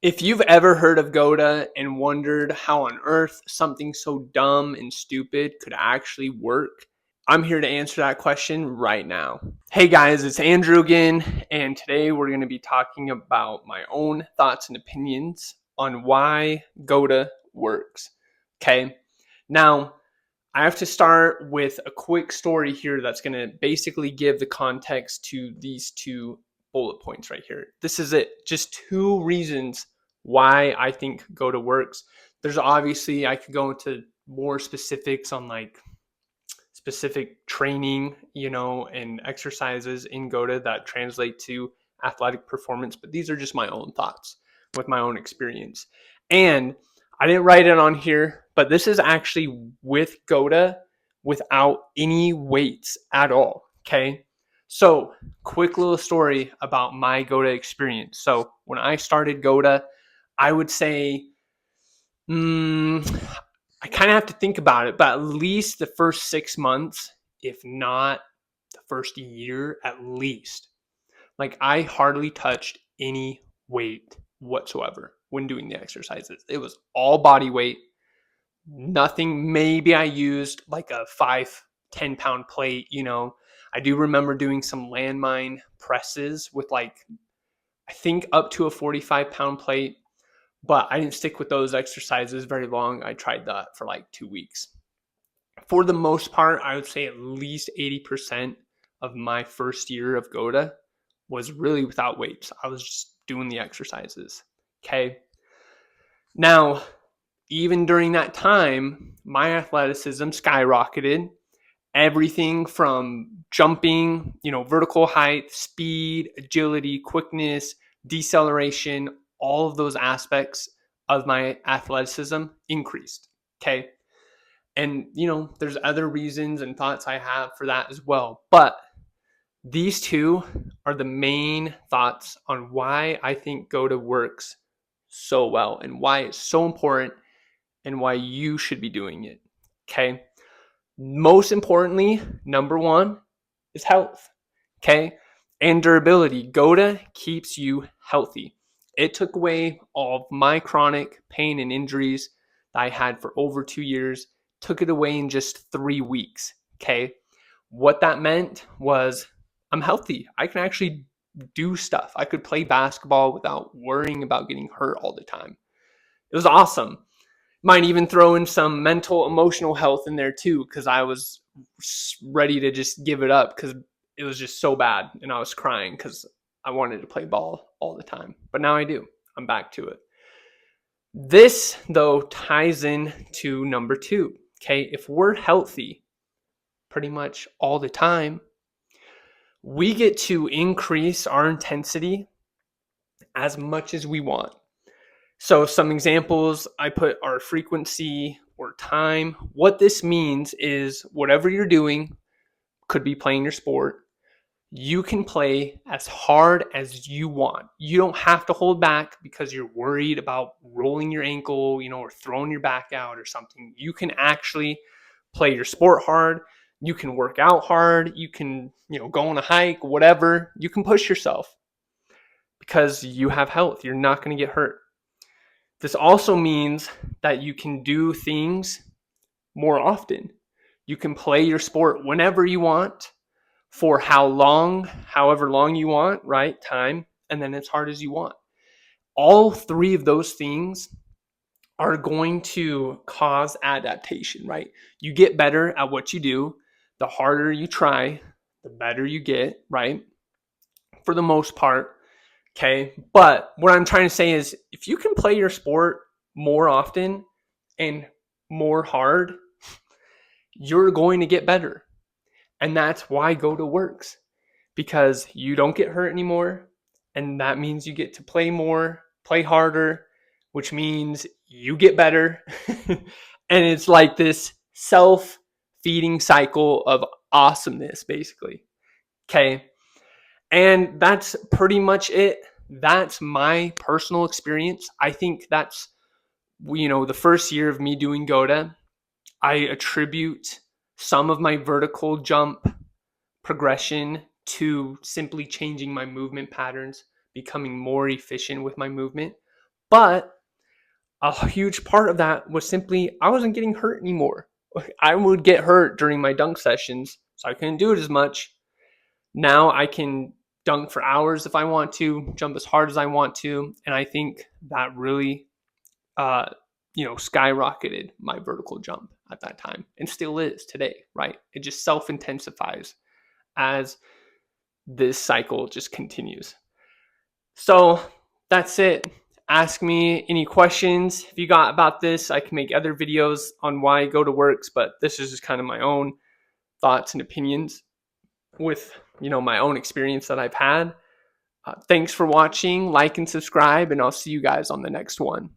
If you've ever heard of Goata and wondered how on earth something so dumb and stupid could actually work, I'm here to answer that question right now. Hey guys, it's Andrew again, and today we're going to be talking about my own thoughts and opinions on why Goata works. Okay, now I have to start with a quick story here that's going to basically give the context to these two bullet points right here. This is it. Just two reasons why I think Goata works. There's obviously, I could go into more specifics on like specific training, and exercises in Goata that translate to athletic performance, but these are just my own thoughts with my own experience. And I didn't write it on here, but this is actually with Goata without any weights at all. Okay. So, quick little story about my Goata experience. So, when I started Goata, I would say, I kind of have to think about it, but at least the first 6 months, if not the first year at least, like I hardly touched any weight whatsoever when doing the exercises. It was all body weight, nothing. Maybe I used like a 5-10 pound plate. I do remember doing some landmine presses with like, I think up to a 45-pound plate, but I didn't stick with those exercises very long. I tried that for like 2 weeks. For the most part, I would say at least 80% of my first year of Goata was really without weights. I was just doing the exercises. Okay. Now, even during that time, my athleticism skyrocketed. Everything from jumping, vertical height, speed, agility, quickness, deceleration, all of those aspects of my athleticism increased. Okay. And, there's other reasons and thoughts I have for that as well. But these two are the main thoughts on why I think Goata works so well and why it's so important and why you should be doing it. Okay. Most importantly, number one is health. Okay. And durability. Goata keeps you healthy. It took away all of my chronic pain and injuries that I had for over 2 years, took it away in just 3 weeks. Okay. What that meant was I'm healthy. I can actually do stuff. I could play basketball without worrying about getting hurt all the time. It was awesome. Might even throw in some mental, emotional health in there too, because I was ready to just give it up because it was just so bad and I was crying because I wanted to play ball all the time. But now I do. I'm back to it. This, though, ties in to number two. Okay. If we're healthy pretty much all the time, we get to increase our intensity as much as we want. So some examples, I put our frequency or time. What this means is whatever you're doing, could be playing your sport, you can play as hard as you want. You don't have to hold back because you're worried about rolling your ankle, or throwing your back out or something. You can actually play your sport hard. You can work out hard. You can, go on a hike, whatever. You can push yourself because you have health. You're not going to get hurt. This also means that you can do things more often. You can play your sport whenever you want, for however long you want, right? Time, and then as hard as you want. All three of those things are going to cause adaptation, right? You get better at what you do. The harder you try, the better you get, right? For the most part. Okay. But what I'm trying to say is if you can play your sport more often and more hard, you're going to get better. And that's why Goata works, because you don't get hurt anymore. And that means you get to play more, play harder, which means you get better. And it's like this self-feeding cycle of awesomeness, basically. Okay. And that's pretty much it. That's my personal experience. I think that's, the first year of me doing Goata, I attribute some of my vertical jump progression to simply changing my movement patterns, becoming more efficient with my movement. But a huge part of that was simply I wasn't getting hurt anymore. I would get hurt during my dunk sessions, so I couldn't do it as much. Now I can dunk for hours if I want to, jump as hard as I want to, and I think that really, uh, skyrocketed my vertical jump at that time, and still is today. Right? It just self intensifies as this cycle just continues. So that's it. Ask me any questions if you got about this. I can make other videos on why Goata works, but this is just kind of my own thoughts and opinions with my own experience that I've had. Thanks for watching. Like and subscribe, and I'll see you guys on the next one.